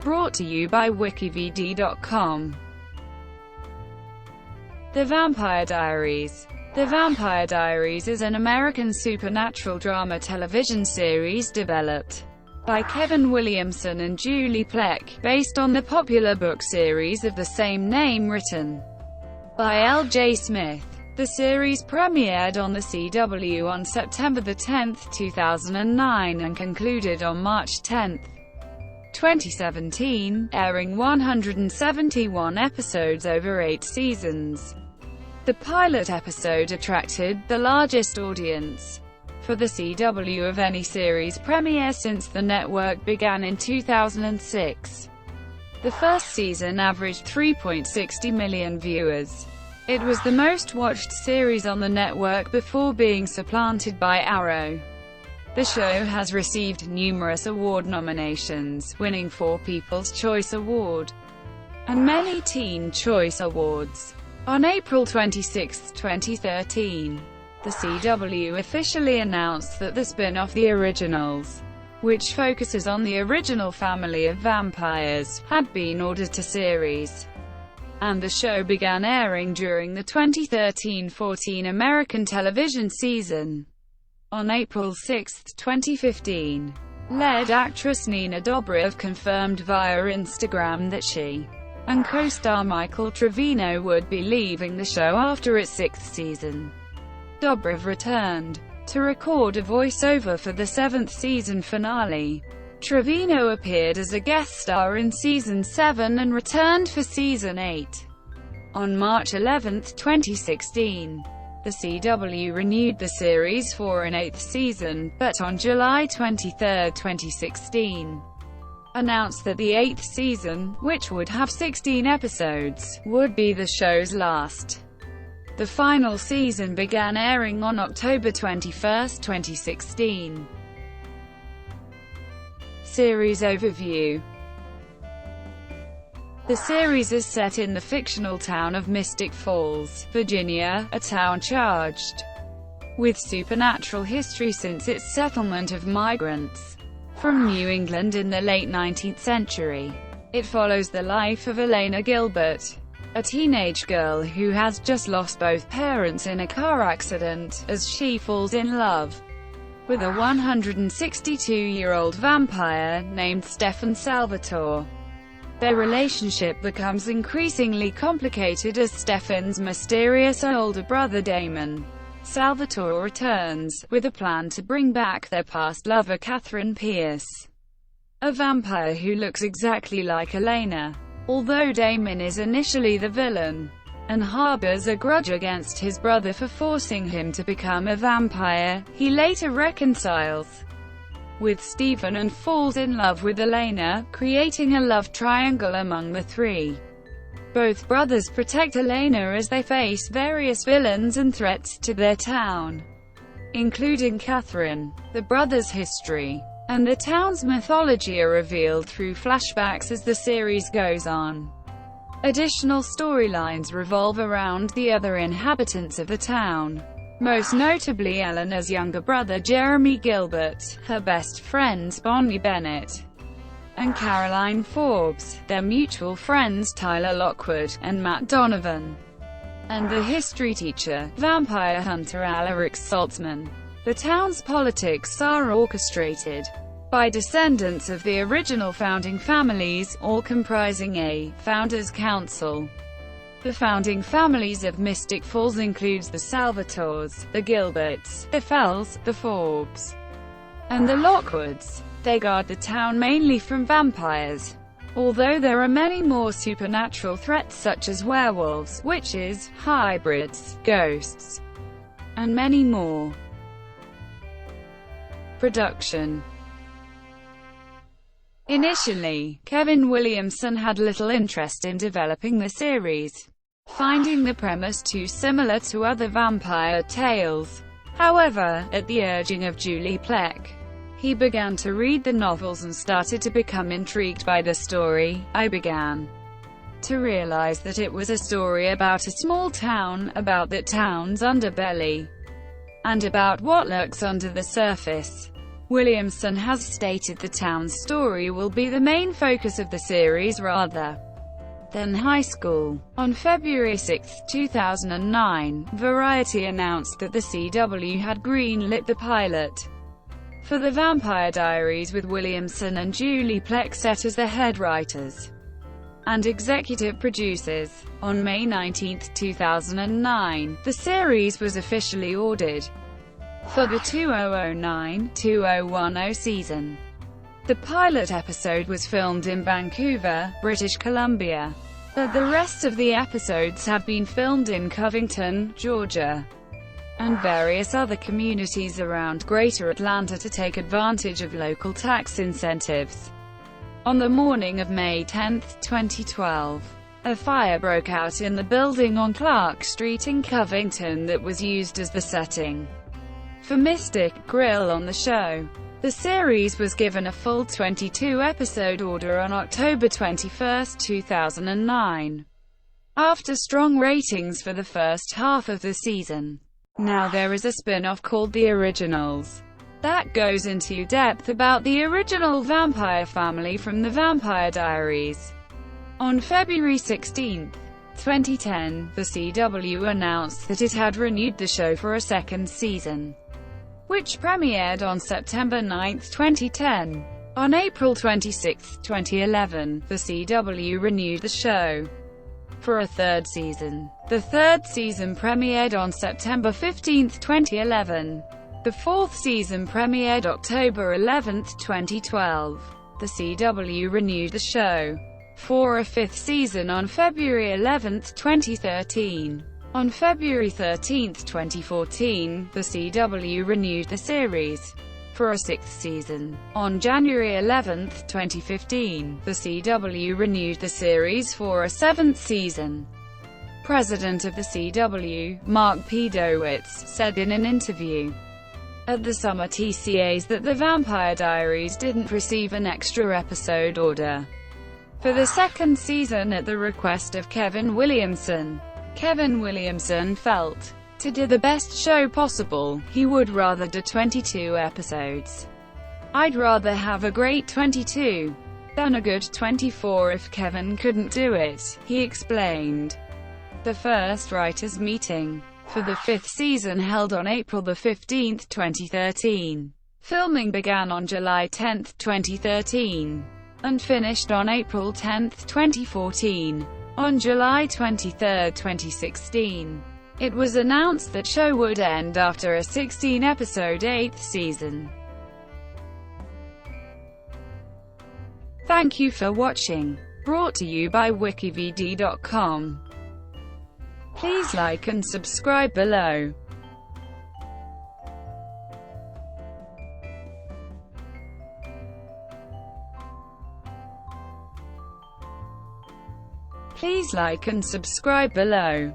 brought to you by WikiVidi.com. The Vampire Diaries. The Vampire Diaries is an American supernatural drama television series developed by Kevin Williamson and Julie Plec, based on the popular book series of the same name written by L.J. Smith. The series premiered on the CW on September 10, 2009 and concluded on March 10, 2017, airing 171 episodes over 8 seasons. The pilot episode attracted the largest audience for the CW of any series premiere since the network began in 2006. The first season averaged 3.60 million viewers. It was the most-watched series on the network before being supplanted by Arrow. The show has received numerous award nominations, winning 4 People's Choice Award and many Teen Choice Awards. On April 26, 2013, the CW officially announced that the spin-off The Originals, which focuses on the original family of vampires, had been ordered to series, and the show began airing during the 2013-14 American television season. On April 6, 2015, lead actress Nina Dobrev confirmed via Instagram that she and co-star Michael Trevino would be leaving the show after its 6th season. Dobrev returned to record a voiceover for the 7th season finale. Trevino appeared as a guest star in Season 7 and returned for Season 8. On March 11, 2016, the CW renewed the series for an 8th season, but on July 23, 2016, announced that the 8th season, which would have 16 episodes, would be the show's last. The final season began airing on October 21, 2016. Series overview. The series is set in the fictional town of Mystic Falls, Virginia, a town charged with supernatural history since its settlement of migrants from New England in the late 19th century. It follows the life of Elena Gilbert, a teenage girl who has just lost both parents in a car accident, as she falls in love with a 162-year-old vampire named Stefan Salvatore. Their relationship becomes increasingly complicated as Stefan's mysterious older brother Damon Salvatore returns, with a plan to bring back their past lover Catherine Pierce, a vampire who looks exactly like Elena. Although Damon is initially the villain and harbors a grudge against his brother for forcing him to become a vampire, he later reconciles with Stephen and falls in love with Elena, creating a love triangle among the three. Both brothers protect Elena as they face various villains and threats to their town, including Catherine. The brothers' history and the town's mythology are revealed through flashbacks as the series goes on. Additional storylines revolve around the other inhabitants of the town, most notably Eleanor's younger brother Jeremy Gilbert, her best friends Bonnie Bennett and Caroline Forbes, their mutual friends Tyler Lockwood and Matt Donovan, and the history teacher, vampire hunter Alaric Saltzman. The town's politics are orchestrated by descendants of the original founding families, all comprising a Founders Council. The founding families of Mystic Falls includes the Salvatores, the Gilberts, the Fells, the Forbes, and the Lockwoods. They guard the town mainly from vampires, although there are many more supernatural threats such as werewolves, witches, hybrids, ghosts, and many more. Production. Initially, Kevin Williamson had little interest in developing the series, finding the premise too similar to other vampire tales. However, at the urging of Julie Plec, he began to read the novels and started to become intrigued by the story. I began to realize that it was a story about a small town, about that town's underbelly, and about what lurks under the surface. Williamson has stated the town's story will be the main focus of the series rather than high school. On February 6, 2009, Variety announced that the CW had greenlit the pilot for The Vampire Diaries with Williamson and Julie Plexet as the head writers and executive producers. On May 19, 2009, the series was officially ordered for the 2009-2010 season. The pilot episode was filmed in Vancouver, British Columbia, but the rest of the episodes have been filmed in Covington, Georgia, and various other communities around Greater Atlanta to take advantage of local tax incentives. On the morning of May 10, 2012, a fire broke out in the building on Clark Street in Covington that was used as the setting for Mystic Grill on the show. The series was given a full 22-episode order on October 21, 2009, after strong ratings for the first half of the season. Now there is a spin-off called The Originals that goes into depth about the original vampire family from The Vampire Diaries. On February 16, 2010, the CW announced that it had renewed the show for a second season, which premiered on September 9, 2010. On April 26, 2011, the CW renewed the show for a third season. The third season premiered on September 15, 2011. The fourth season premiered October 11, 2012. The CW renewed the show for a fifth season on February 11, 2013. On February 13, 2014, the CW renewed the series for a sixth season. On January 11, 2015, the CW renewed the series for a seventh season. President of the CW, Mark Pedowitz, said in an interview at the summer TCAs that The Vampire Diaries didn't receive an extra episode order for the second season at the request of Kevin Williamson. Kevin Williamson felt, to do the best show possible, he would rather do 22 episodes. I'd rather have a great 22 than a good 24 if Kevin couldn't do it, he explained. The first writers' meeting for the fifth season held on April 15, 2013. Filming began on July 10, 2013, and finished on April 10, 2014. On July 23, 2016, it was announced that show would end after a 16-episode eighth season. Thank you for watching. Brought to you by WikiVidi.com. Please like and subscribe below. Please like and subscribe below.